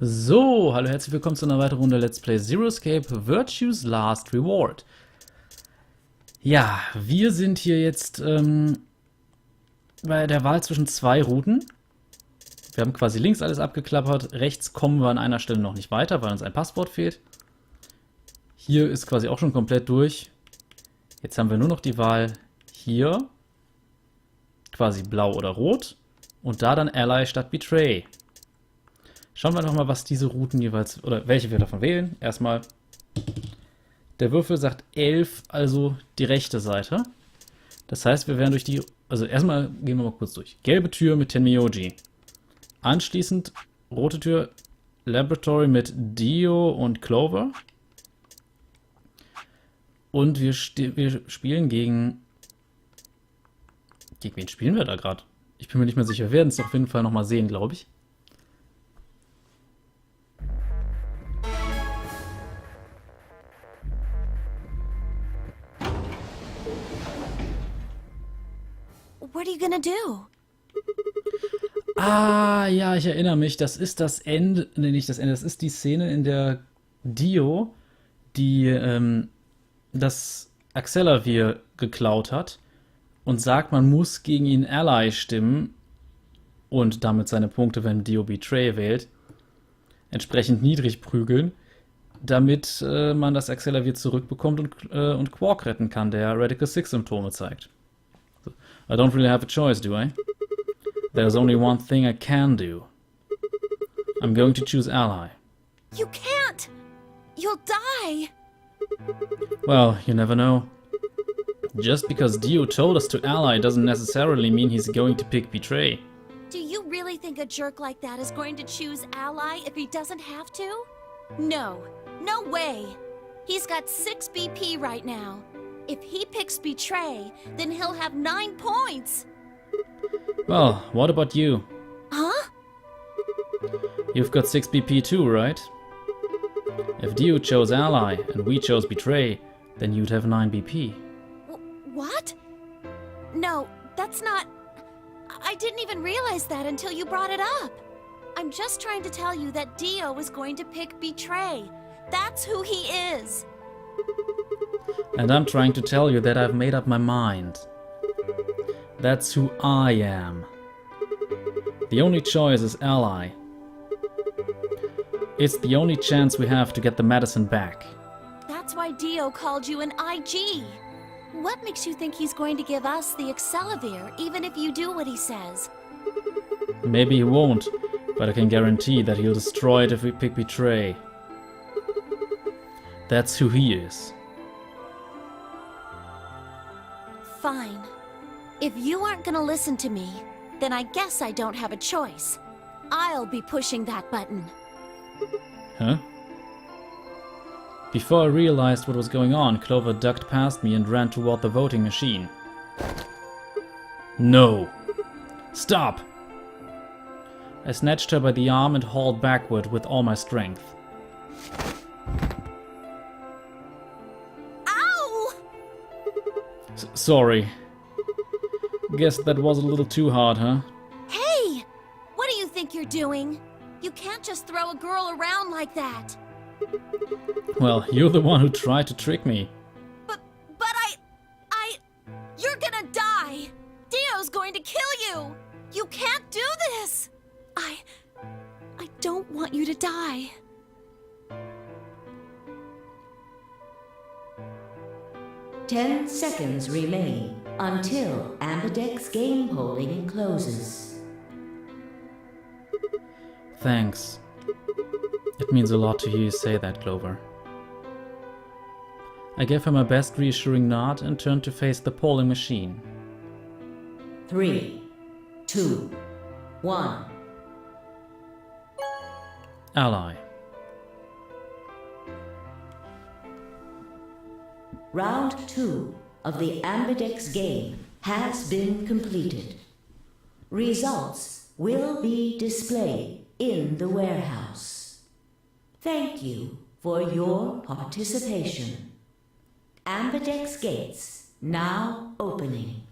So, hallo, herzlich willkommen zu einer weiteren Runde Let's Play Zero Escape Virtue's Last Reward. Ja, wir sind hier jetzt bei der Wahl zwischen zwei Routen. Wir haben quasi links alles abgeklappert, rechts kommen wir an einer Stelle noch nicht weiter, weil uns ein Passwort fehlt. Hier ist quasi auch schon komplett durch. Jetzt haben wir nur noch die Wahl hier, quasi blau oder rot, und da dann Ally statt Betray. Schauen wir doch mal, was diese Routen jeweils, oder welche wir davon wählen. Erstmal, der Würfel sagt 11, also die rechte Seite. Das heißt, wir werden durch die, also erstmal gehen wir mal kurz durch. Gelbe Tür mit Tenmyoji. Anschließend rote Tür, Laboratory mit Dio und Clover. Und wir spielen gegen wen spielen wir da gerade? Ich bin mir nicht mehr sicher. Wir werden es auf jeden Fall nochmal sehen, glaube ich. What are you gonna do? Ah, ja, ich erinnere mich. Das ist das Ende. Nee, nicht das Ende. Das ist die Szene, in der Dio das Axelavir geklaut hat und sagt, man muss gegen ihn Ally stimmen und damit seine Punkte, wenn Dio Betray wählt, entsprechend niedrig prügeln, damit man das Axelavir zurückbekommt und Quark retten kann, der Radical Six Symptome zeigt. So. I don't really have a choice, do I? There's only one thing I can do. I'm going to choose Ally. You can't! You'll die! Well, you never know. Just because Dio told us to ally doesn't necessarily mean he's going to pick Betray. Do you really think a jerk like that is going to choose Ally if he doesn't have to? No. No way. He's got 6 BP right now. If he picks Betray, then he'll have 9 points. Well, what about you? Huh? You've got 6 BP too, right? If Dio chose ally and we chose Betray, then you'd have 9 BP. What? No, that's not... I didn't even realize that until you brought it up. I'm just trying to tell you that Dio is going to pick Betray. That's who he is. And I'm trying to tell you that I've made up my mind. That's who I am. The only choice is ally. It's the only chance we have to get the medicine back. That's why Dio called you an IG. What makes you think he's going to give us the Axelavir, even if you do what he says? Maybe he won't, but I can guarantee that he'll destroy it if we pick Betray. That's who he is. Fine. If you aren't gonna listen to me, then I guess I don't have a choice. I'll be pushing that button. Huh? Before I realized what was going on, Clover ducked past me and ran toward the voting machine. No! Stop! I snatched her by the arm and hauled backward with all my strength. Ow! Sorry. Guess that was a little too hard, huh? Hey! What do you think you're doing? You can't just throw a girl around like that. Well, you're the one who tried to trick me. But you're gonna die! Dio's going to kill you! You can't do this! I don't want you to die. Ten seconds remain until Ambidex game polling closes. Thanks. It means a lot to hear you say that, Clover. I gave her my best reassuring nod and turned to face the polling machine. 3, 2, 1. Ally. Round 2 of the Ambidex game has been completed. Results will be displayed in the warehouse. Thank you for your participation. Ambidex gates now opening.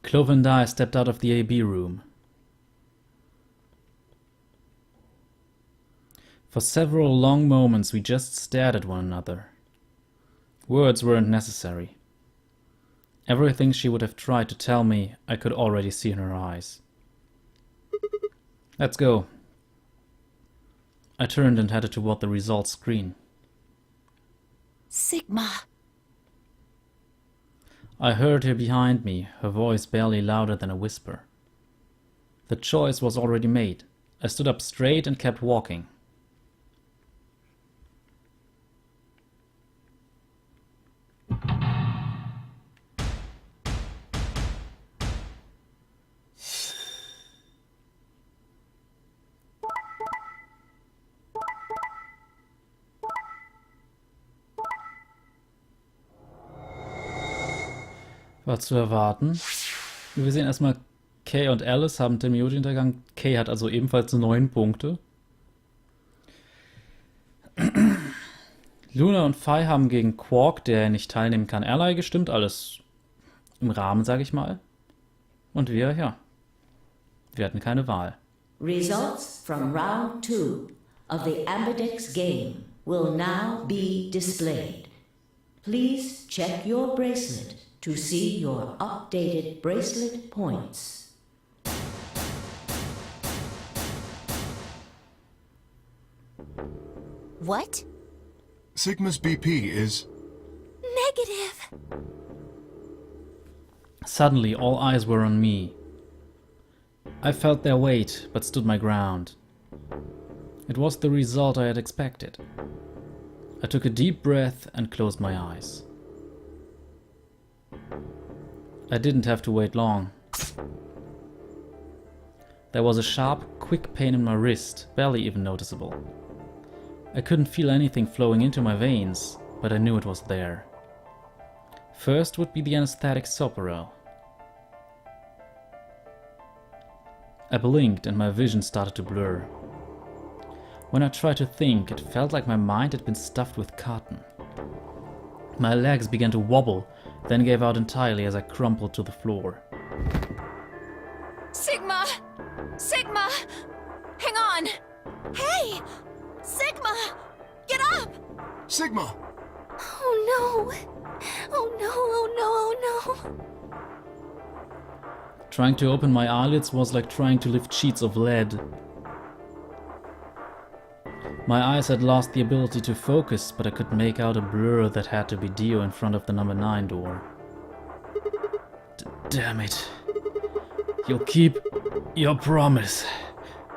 Clover and I stepped out of the AB room. For several long moments we just stared at one another. Words weren't necessary. Everything she would have tried to tell me, I could already see in her eyes. Let's go. I turned and headed toward the results screen. Sigma. I heard her behind me, her voice barely louder than a whisper. The choice was already made. I stood up straight and kept walking. War zu erwarten. Wir sehen erstmal, Kay und Alice haben den Mute-Hintergang. Kay hat also ebenfalls 9 Punkte. Luna und Phi haben gegen Quark, der nicht teilnehmen kann, Ally gestimmt. Alles im Rahmen, sage ich mal. Und wir, ja, wir hatten keine Wahl. Results from round 2 of the MAGIX game will now be displayed. Please check your bracelet to see your updated bracelet points. What? Sigma's BP is... Negative. Suddenly, all eyes were on me. I felt their weight, but stood my ground. It was the result I had expected. I took a deep breath and closed my eyes. I didn't have to wait long. There was a sharp, quick pain in my wrist, barely even noticeable. I couldn't feel anything flowing into my veins, but I knew it was there. First would be the anesthetic Soparel. I blinked and my vision started to blur. When I tried to think, it felt like my mind had been stuffed with cotton. My legs began to wobble, then gave out entirely as I crumpled to the floor. Sigma! Sigma! Hang on! Hey! Sigma! Get up! Sigma! Oh no! Oh no, oh no, oh no! Trying to open my eyelids was like trying to lift sheets of lead. My eyes had lost the ability to focus, but I could make out a blur that had to be Dio in front of the number 9 door. Damn it. You'll keep your promise.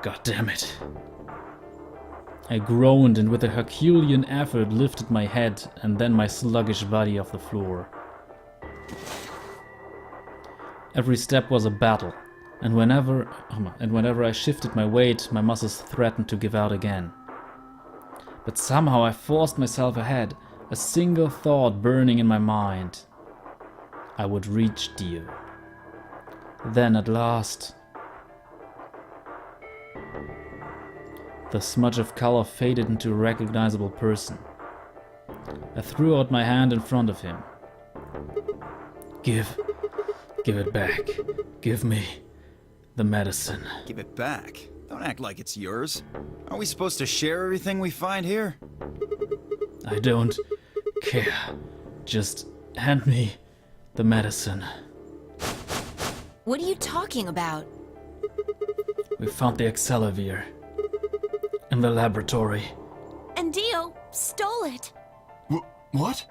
God damn it. I groaned and with a Herculean effort lifted my head and then my sluggish body off the floor. Every step was a battle, and whenever I shifted my weight, my muscles threatened to give out again. But somehow I forced myself ahead, a single thought burning in my mind. I would reach Dio. Then at last... The smudge of color faded into a recognizable person. I threw out my hand in front of him. Give it back. Give me the medicine. Give it back? Don't act like it's yours. Aren't we supposed to share everything we find here? I don't care. Just hand me the medicine. What are you talking about? We found the Accelevier in the laboratory. And Dio stole it. What?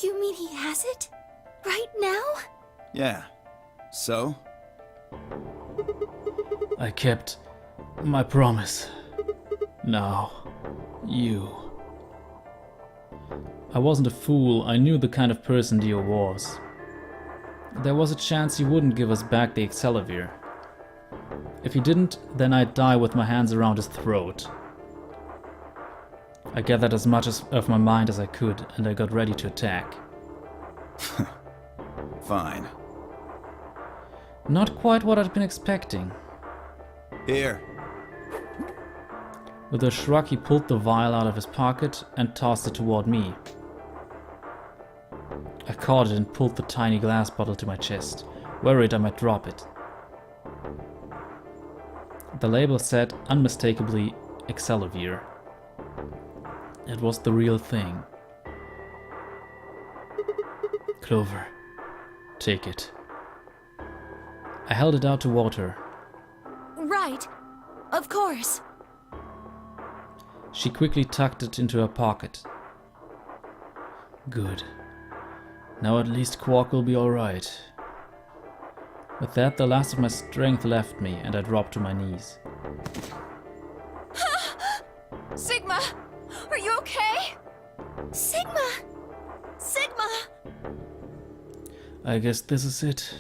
You mean he has it? Right now? Yeah. So? I kept my promise. Now, you. I wasn't a fool, I knew the kind of person Dio was. There was a chance he wouldn't give us back the Accelevier. If he didn't, then I'd die with my hands around his throat. I gathered as much of my mind as I could, and I got ready to attack. Fine. Not quite what I'd been expecting. Here. With a shrug, he pulled the vial out of his pocket and tossed it toward me. I caught it and pulled the tiny glass bottle to my chest. worried I might drop it. The label said unmistakably Excelovir. It was the real thing. Clover, take it. I held it out toward her. Right. Of course. She quickly tucked it into her pocket. Good. Now at least Quark will be alright. With that, the last of my strength left me, and I dropped to my knees. Sigma! Are you okay? Sigma! Sigma! I guess this is it.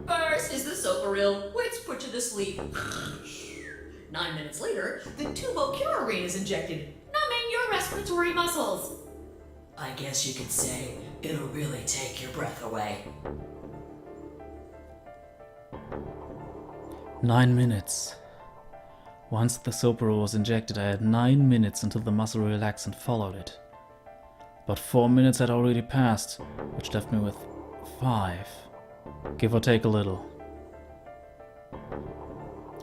First is the soap which put you to sleep. 9 minutes later, the tubocurarine is injected, numbing your respiratory muscles. I guess you could say it'll really take your breath away. 9 minutes. Once the Sopro was injected, I had 9 minutes until the muscle relaxant followed it. But 4 minutes had already passed, which left me with 5. Give or take a little.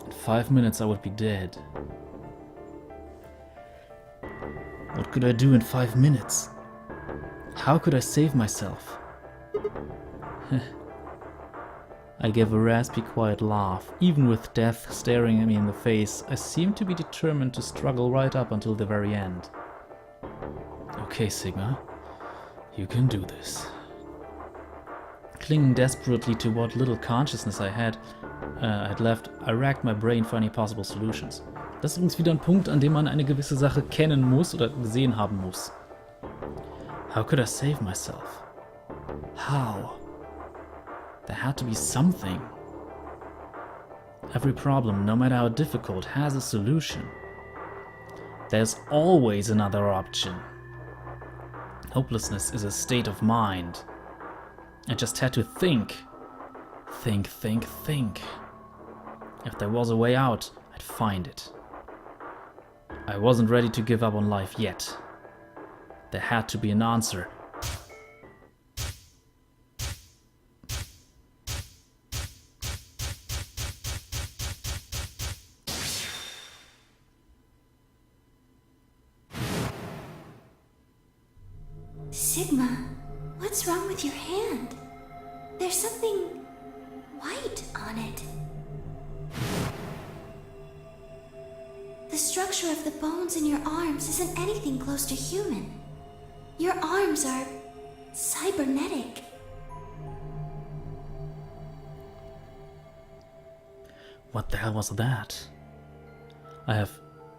In 5 minutes I would be dead. What could I do in 5 minutes? How could I save myself? I gave a raspy, quiet laugh. Even with death staring at me in the face, I seemed to be determined to struggle right up until the very end. Okay, Sigma. You can do this. Clinging desperately to what little consciousness I had left, I racked my brain for any possible solutions. Das ist übrigens wieder ein Punkt, an dem man eine gewisse Sache kennen muss oder gesehen haben muss. How could I save myself? How? There had to be something. Every problem, no matter how difficult, has a solution. There's always another option. Hopelessness is a state of mind. I just had to think. Think. If there was a way out, I'd find it. I wasn't ready to give up on life yet. There had to be an answer. Sigma, what's wrong with your hand? There's something white on it. The structure of the bones in your arms isn't anything close to human. Your arms are cybernetic. What the hell was that? I have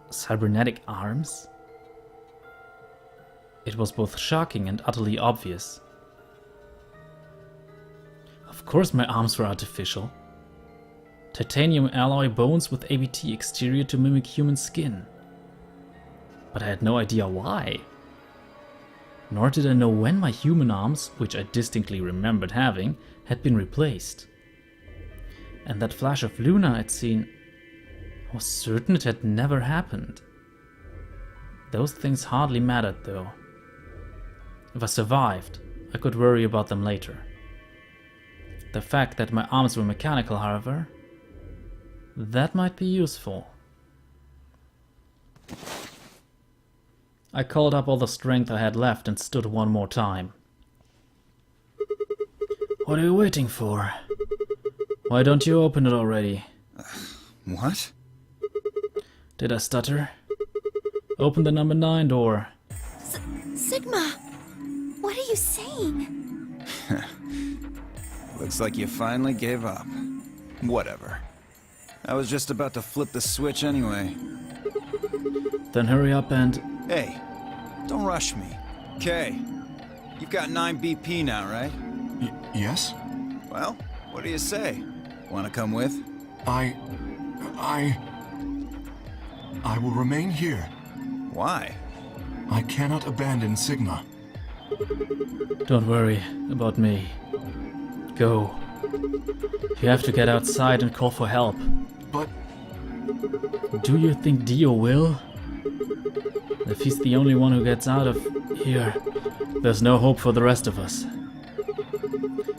cybernetic arms? It was both shocking and utterly obvious. Of course my arms were artificial. Titanium alloy bones with ABT exterior to mimic human skin. But I had no idea why. Nor did I know when my human arms, which I distinctly remembered having, had been replaced. And that flash of Luna I'd seen, I was certain it had never happened. Those things hardly mattered though. If I survived, I could worry about them later. The fact that my arms were mechanical, however, that might be useful. I called up all the strength I had left and stood one more time. What are you waiting for? Why don't you open it already? What? Did I stutter? Open the number 9 door. Sigma, what are you saying? Looks like you finally gave up. Whatever. I was just about to flip the switch anyway. Then hurry up and... Hey, don't rush me. Okay, you've got 9 BP now, right? Yes? Well, what do you say? Want to come with? I will remain here. Why? I cannot abandon Sigma. Don't worry about me. Go. You have to get outside and call for help. But Do you think Dio will? If he's the only one who gets out of here, there's no hope for the rest of us.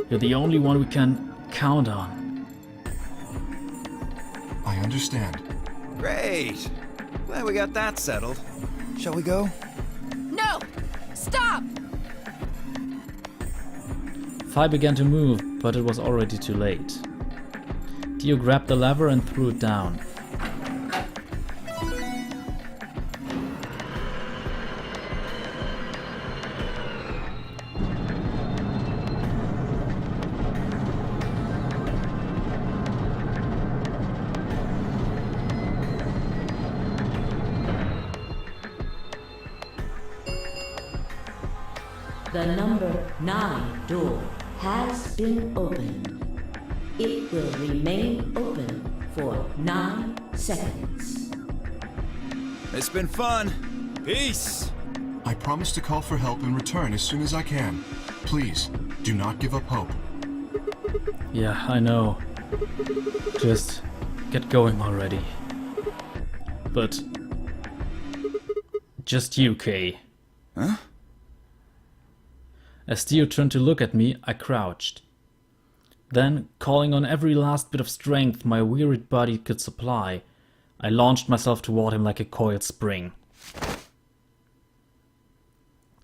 You're the only one we can count on. I understand. Great! Glad we got that settled. Shall we go? No! Stop! Phi began to move, but it was already too late. Dio grabbed the lever and threw it down. The number 9 door has been opened. It will remain open for 9 seconds. It's been fun. Peace! I promise to call for help and return as soon as I can. Please, do not give up hope. Yeah, I know. Just get going already. But just you, Kay. Huh? As Dio turned to look at me, I crouched. Then, calling on every last bit of strength my wearied body could supply, I launched myself toward him like a coiled spring.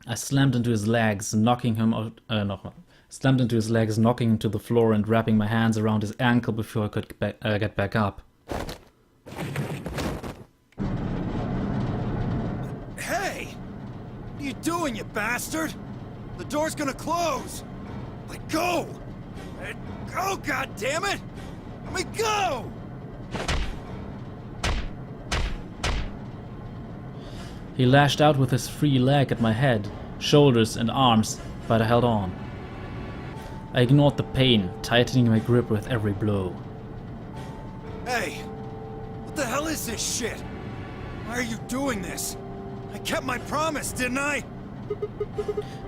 I slammed into his legs, knocking him out. Slammed into his legs, knocking him to the floor, and wrapping my hands around his ankle before I could get back up. Hey! What are you doing, you bastard? The door's gonna close! Let go! Let go, goddammit! Let me go! He lashed out with his free leg at my head, shoulders and arms, but I held on. I ignored the pain, tightening my grip with every blow. Hey! What the hell is this shit? Why are you doing this? I kept my promise, didn't I?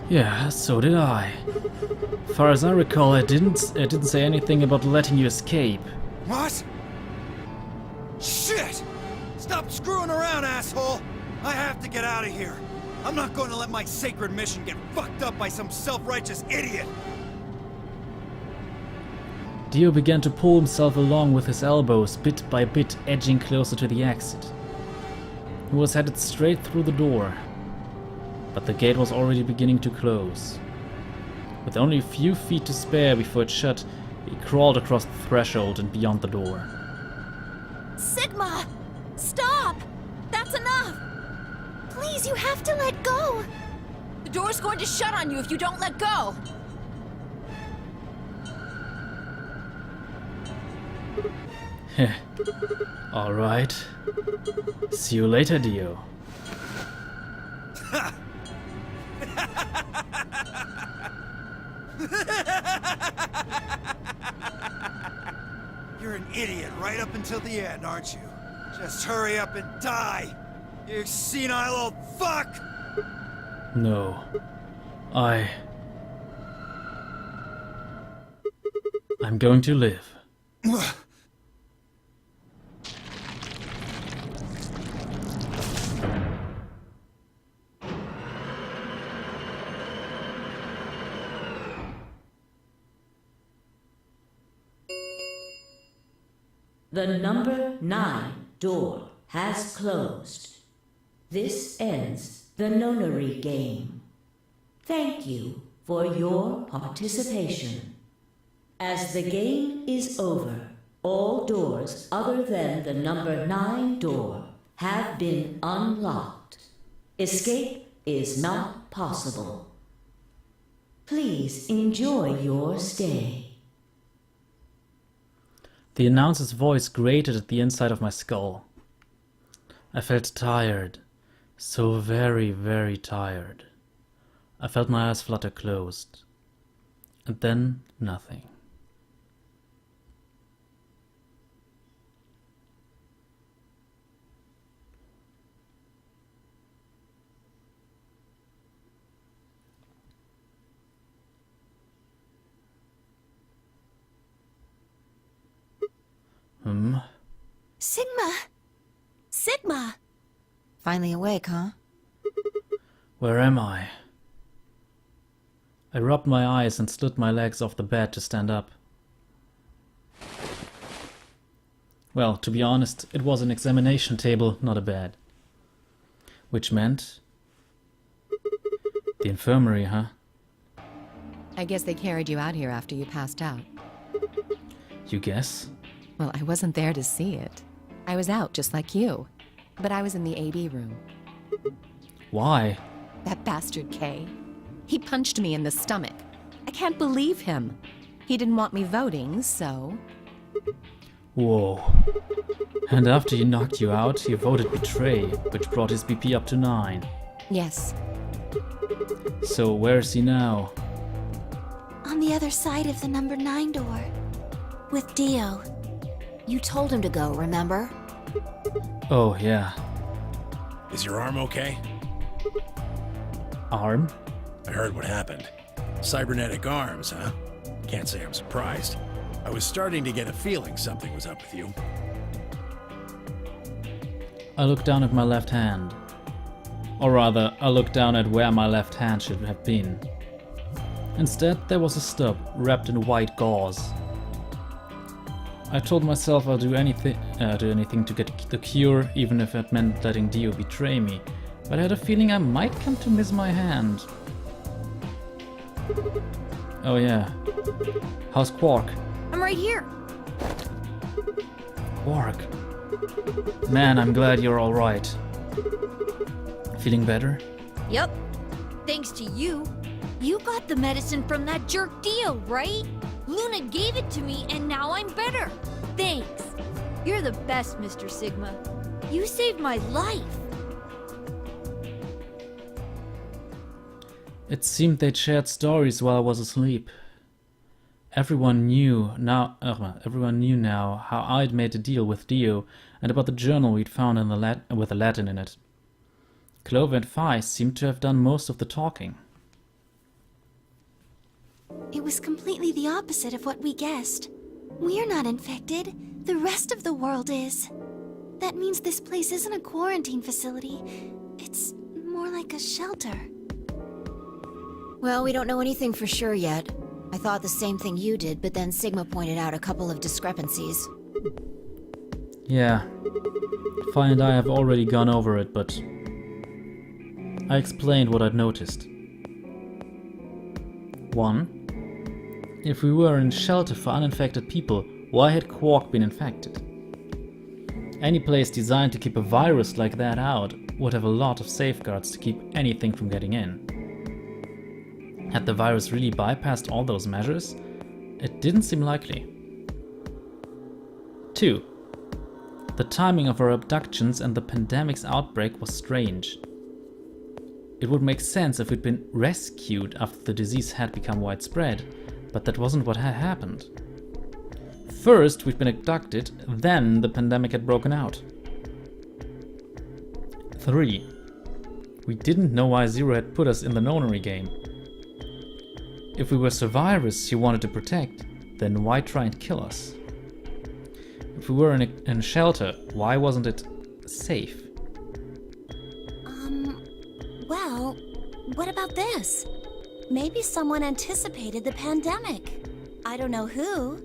Yeah, so did I. Far as I recall, I didn't say anything about letting you escape. What? Shit! Stop screwing around, asshole! I have to get out of here. I'm not going to let my sacred mission get fucked up by some self-righteous idiot. Dio began to pull himself along with his elbows, bit by bit edging closer to the exit. He was headed straight through the door, but the gate was already beginning to close. With only a few feet to spare before it shut, he crawled across the threshold and beyond the door. Sigma! Stop! That's enough! Please, you have to let go! The door's going to shut on you if you don't let go! Heh. Alright. See you later, Dio. You're an idiot right up until the end, aren't you? Just hurry up and die! You senile old fuck! No. I'm going to live. The number 9 door has closed. This ends the nonary game. Thank you for your participation. As the game is over, all doors other than the number 9 door have been unlocked. Escape is not possible. Please enjoy your stay. The announcer's voice grated at the inside of my skull. I felt tired. So very, very tired. I felt my eyes flutter closed. And then nothing. Sigma! Sigma! Finally awake, huh? Where am I? I rubbed my eyes and slid my legs off the bed to stand up. Well, to be honest, it was an examination table, not a bed. Which meant... the infirmary, huh? I guess they carried you out here after you passed out. You guess? Well, I wasn't there to see it. I was out just like you. But I was in the AB room. Why? That bastard Kay. He punched me in the stomach. I can't believe him. He didn't want me voting, so... Whoa. And after he knocked you out, he voted betray, which brought his BP up to 9. Yes. So where is he now? On the other side of the number 9 door. With Dio. You told him to go, remember? Oh, yeah. Is your arm okay? Arm? I heard what happened. Cybernetic arms, huh? Can't say I'm surprised. I was starting to get a feeling something was up with you. I looked down at my left hand. Or rather, I looked down at where my left hand should have been. Instead, there was a stub wrapped in white gauze. I told myself I'll do anything to get the cure, even if it meant letting Dio betray me, but I had a feeling I might come to miss my hand. Oh yeah. How's Quark? I'm right here. Quark. Man, I'm glad you're alright. Feeling better? Yep. Thanks to you. You got the medicine from that jerk Dio, right? Luna gave it to me and now I'm better. Thanks. You're the best, Mr. Sigma. You saved my life. It seemed they'd shared stories while I was asleep. Everyone knew now how I'd made a deal with Dio and about the journal we'd found in with the Latin in it. Clover and Phi seemed to have done most of the talking. It was completely the opposite of what we guessed. We're not infected. The rest of the world is. That means this place isn't a quarantine facility. It's more like a shelter. Well, we don't know anything for sure yet. I thought the same thing you did, but then Sigma pointed out a couple of discrepancies. Yeah. Phi and I have already gone over it, but I explained what I'd noticed. 1. If we were in shelter for uninfected people, why had Quark been infected? Any place designed to keep a virus like that out would have a lot of safeguards to keep anything from getting in. Had the virus really bypassed all those measures? It didn't seem likely. 2. The timing of our abductions and the pandemic's outbreak was strange. It would make sense if we'd been rescued after the disease had become widespread, but that wasn't what had happened. First, we'd been abducted, then the pandemic had broken out. 3. We didn't know why Zero had put us in the nonary game. If we were survivors he wanted to protect, then why try and kill us? If we were in a shelter, why wasn't it safe? Well, what about this? Maybe someone anticipated the pandemic. I don't know who.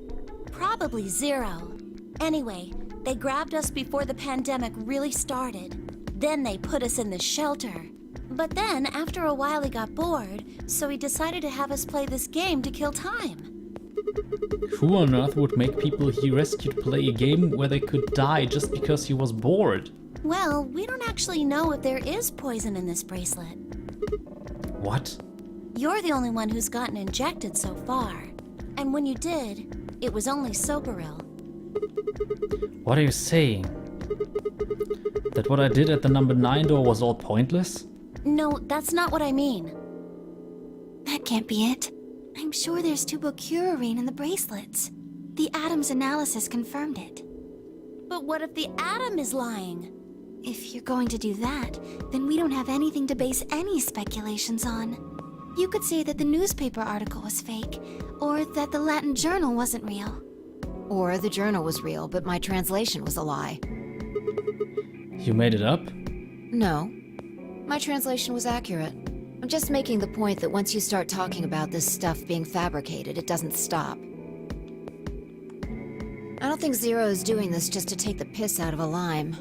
Probably Zero. Anyway, they grabbed us before the pandemic really started. Then they put us in the shelter. But then, after a while, he got bored, so he decided to have us play this game to kill time. Who on earth would make people he rescued play a game where they could die just because he was bored? Well, we don't actually know if there is poison in this bracelet. What? You're the only one who's gotten injected so far. And when you did, it was only Socoril. What are you saying? That what I did at the number 9 door was all pointless? No, that's not what I mean. That can't be it. I'm sure there's tubocurarine in the bracelets. The Atom's analysis confirmed it. But what if the Atom is lying? If you're going to do that, then we don't have anything to base any speculations on. You could say that the newspaper article was fake, or that the Latin journal wasn't real. Or the journal was real, but my translation was a lie. You made it up? No. My translation was accurate. I'm just making the point that once you start talking about this stuff being fabricated, it doesn't stop. I don't think Zero is doing this just to take the piss out of a lime.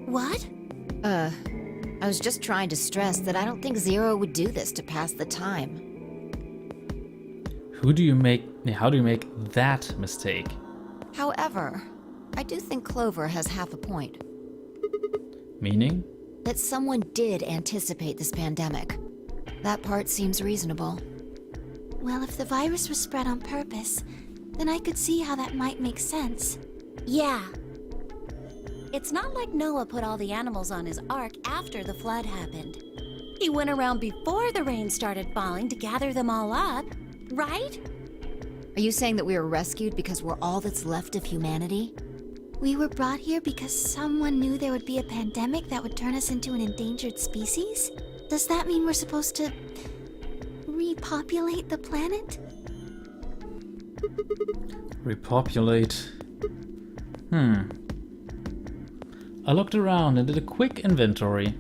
What? I was just trying to stress that I don't think Zero would do this to pass the time. How do you make that mistake? However, I do think Clover has half a point. Meaning? That someone did anticipate this pandemic. That part seems reasonable. Well, if the virus was spread on purpose, then I could see how that might make sense. Yeah. It's not like Noah put all the animals on his ark after the flood happened. He went around before the rain started falling to gather them all up, right? Are you saying that we were rescued because we're all that's left of humanity? We were brought here because someone knew there would be a pandemic that would turn us into an endangered species? Does that mean we're supposed to repopulate the planet? Repopulate. I looked around and did a quick inventory.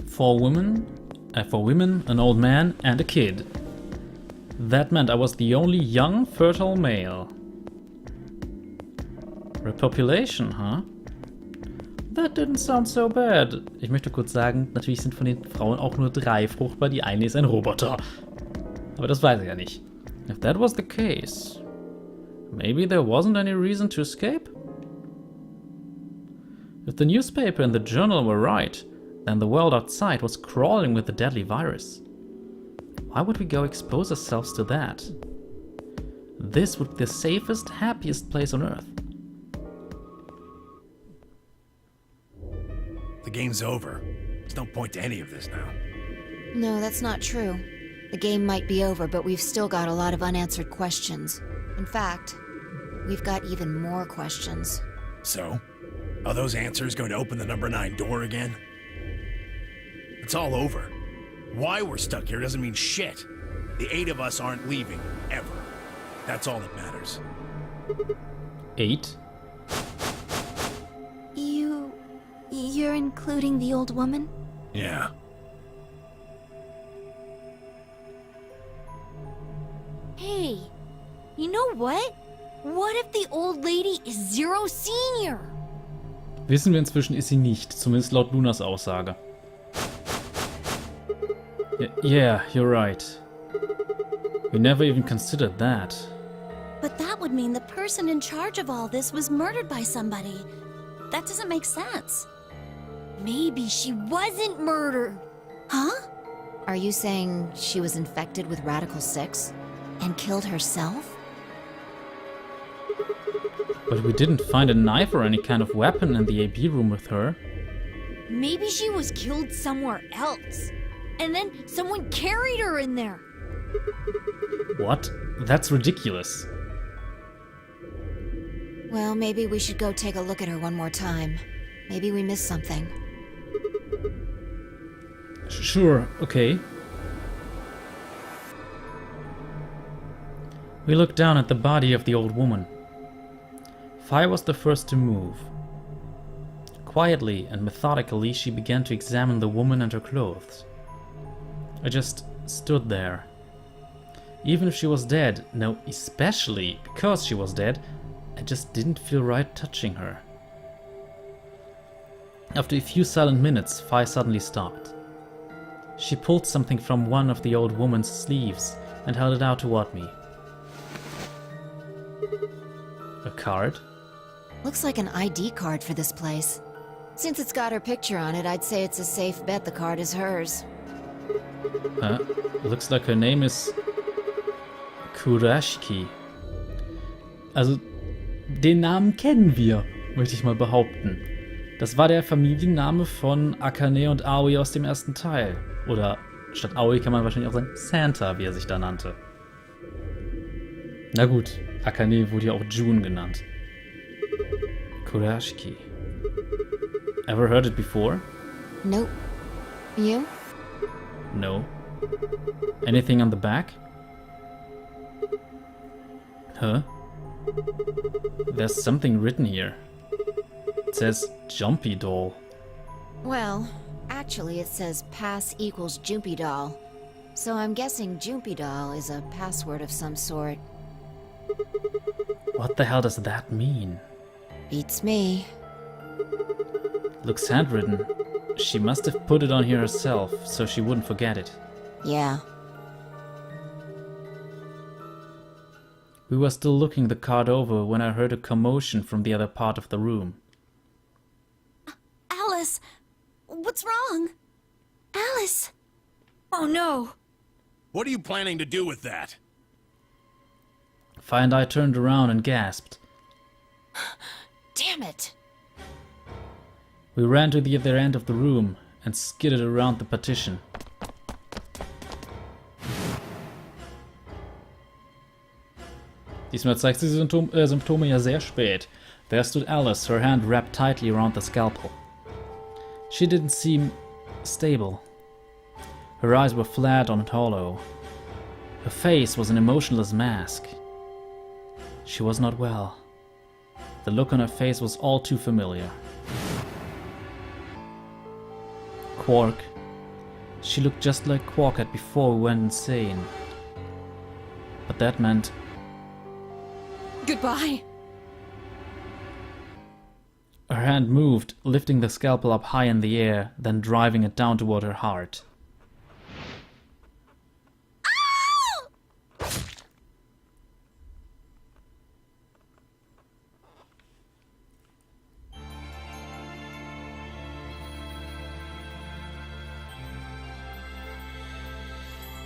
For women, an old man, and a kid. That meant I was the only young, fertile male. Repopulation, huh? That didn't sound so bad. Ich möchte kurz sagen, natürlich sind von den Frauen auch nur 3 fruchtbar, die eine ist ein Roboter. Aber das weiß ich ja nicht. If that was the case, maybe there wasn't any reason to escape? If the newspaper and the journal were right, then the world outside was crawling with the deadly virus. Why would we go expose ourselves to that? This would be the safest, happiest place on Earth. The game's over. There's no point to any of this now. No, that's not true. The game might be over, but we've still got a lot of unanswered questions. In fact, we've got even more questions. So? Are those answers going to open the number 9 door again? It's all over. Why we're stuck here doesn't mean shit. The 8 of us aren't leaving, ever. That's all that matters. 8? You're including the old woman? Yeah. Hey, you know what? What if the old lady is Zero Senior? Wissen wir inzwischen, ist sie nicht. Zumindest laut Lunas Aussage. Yeah, you're right. We never even considered that. But that would mean the person in charge of all this was murdered by somebody. That doesn't make sense. Maybe she wasn't murdered. Huh? Are you saying she was infected with Radical 6? And killed herself? But we didn't find a knife or any kind of weapon in the AB room with her. Maybe she was killed somewhere else. And then someone carried her in there. What? That's ridiculous. Well, maybe we should go take a look at her one more time. Maybe we missed something. Sure, okay. We looked down at the body of the old woman. Fi was the first to move. Quietly and methodically, she began to examine the woman and her clothes. I just stood there. Even if she was dead, no, especially because she was dead, I just didn't feel right touching her. After a few silent minutes, Fi suddenly stopped. She pulled something from one of the old woman's sleeves and held it out toward me. A card? Looks like an ID card for this place. Since it's got her picture on it, I'd say it's a safe bet the card is hers. Looks like her name is Kurashiki. Also, den Namen kennen wir, möchte ich mal behaupten. Das war der Familienname von Akane und Aoi aus dem ersten Teil. Oder statt Aoi kann man wahrscheinlich auch sagen Santa, wie er sich da nannte. Na gut, Akane wurde ja auch June genannt. Kurashiki. Ever heard it before? Nope. You? No. Anything on the back? Huh? There's something written here. It says Jumpy Doll. Well, actually it says pass equals Jumpy Doll. So I'm guessing Jumpy Doll is a password of some sort. What the hell does that mean? Beats me. Looks handwritten. She must have put it on here herself, so she wouldn't forget it. Yeah. We were still looking the card over when I heard a commotion from the other part of the room. Alice! What's wrong? Alice! Oh no! What are you planning to do with that? Fi and I turned around and gasped. Damn it! We ran to the other end of the room and skidded around the partition. Diesmal zeigt sie die Symptome ja sehr spät. There stood Alice, her hand wrapped tightly around the scalpel. She didn't seem stable. Her eyes were flat and hollow. Her face was an emotionless mask. She was not well. The look on her face was all too familiar. Quark. She looked just like Quark had before we went insane. But that meant... Goodbye. Her hand moved, lifting the scalpel up high in the air, then driving it down toward her heart.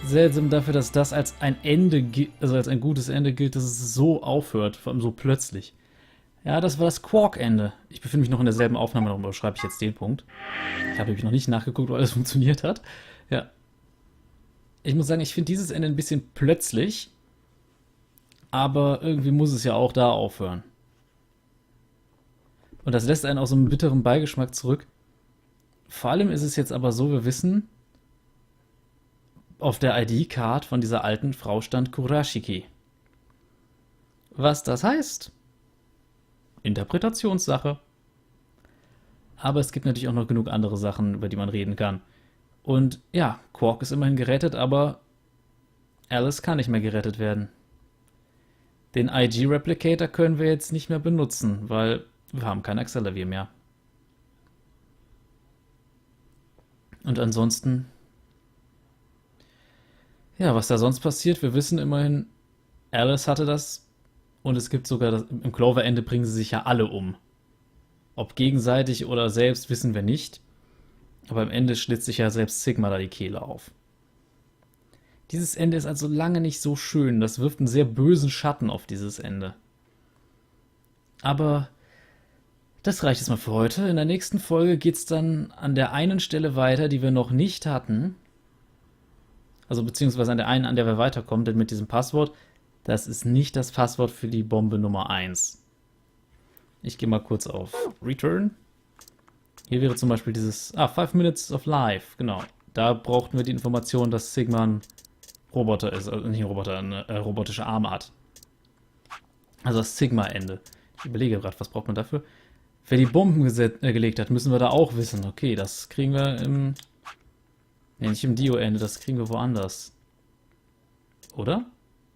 Seltsam dafür, dass das als ein Ende, also als ein gutes Ende gilt, dass es so aufhört, vor allem so plötzlich. Ja, das war das Quark-Ende. Ich befinde mich noch in derselben Aufnahme, darum beschreibe ich jetzt den Punkt. Ich habe nämlich noch nicht nachgeguckt, ob alles funktioniert hat. Ja. Ich muss sagen, ich finde dieses Ende ein bisschen plötzlich, aber irgendwie muss es ja auch da aufhören. Und das lässt einen auch so einen bitteren Beigeschmack zurück. Vor allem ist es jetzt aber so, wir wissen, auf der ID-Card von dieser alten Frau stand Kurashiki. Was das heißt? Interpretationssache. Aber es gibt natürlich auch noch genug andere Sachen, über die man reden kann. Und ja, Quark ist immerhin gerettet, aber Alice kann nicht mehr gerettet werden. Den IG-Replicator können wir jetzt nicht mehr benutzen, weil wir haben kein Accelerate mehr. Und ansonsten... Ja, was da sonst passiert, wir wissen immerhin, Alice hatte das und es gibt sogar, im Clover-Ende bringen sie sich ja alle um. Ob gegenseitig oder selbst, wissen wir nicht. Aber am Ende schlitzt sich ja selbst Sigma da die Kehle auf. Dieses Ende ist also lange nicht so schön, das wirft einen sehr bösen Schatten auf dieses Ende. Aber das reicht jetzt mal für heute. In der nächsten Folge geht es dann an der einen Stelle weiter, die wir noch nicht hatten. Also beziehungsweise an der einen, an der wir weiterkommen, denn mit diesem Passwort, das ist nicht das Passwort für die Bombe Nummer 1. Ich gehe mal kurz auf Return. Hier wäre zum Beispiel dieses, 5 Minutes of Life, genau. Da brauchten wir die Information, dass Sigma ein Roboter ist, also nicht ein Roboter, eine robotische Arme hat. Also das Sigma-Ende. Ich überlege gerade, was braucht man dafür? Wer die Bomben gelegt hat, müssen wir da auch wissen. Okay, das kriegen wir im... Ne, nicht im Dio-Ende, das kriegen wir woanders. Oder?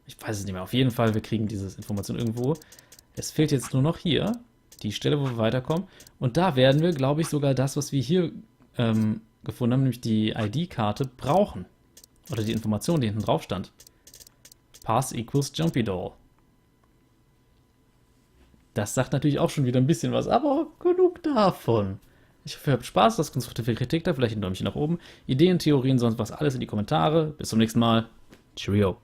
Ich weiß es nicht mehr. Auf jeden Fall, wir kriegen diese Information irgendwo. Es fehlt jetzt nur noch hier, die Stelle, wo wir weiterkommen. Und da werden wir, glaube ich, sogar das, was wir hier gefunden haben, nämlich die ID-Karte, brauchen. Oder die Information, die hinten drauf stand. Pass equals Jumpy Doll. Das sagt natürlich auch schon wieder ein bisschen was, aber genug davon. Ich hoffe, ihr habt Spaß, lasst konstruktive Kritik da, vielleicht ein Däumchen nach oben. Ideen, Theorien, sonst was, alles in die Kommentare. Bis zum nächsten Mal. Cheerio.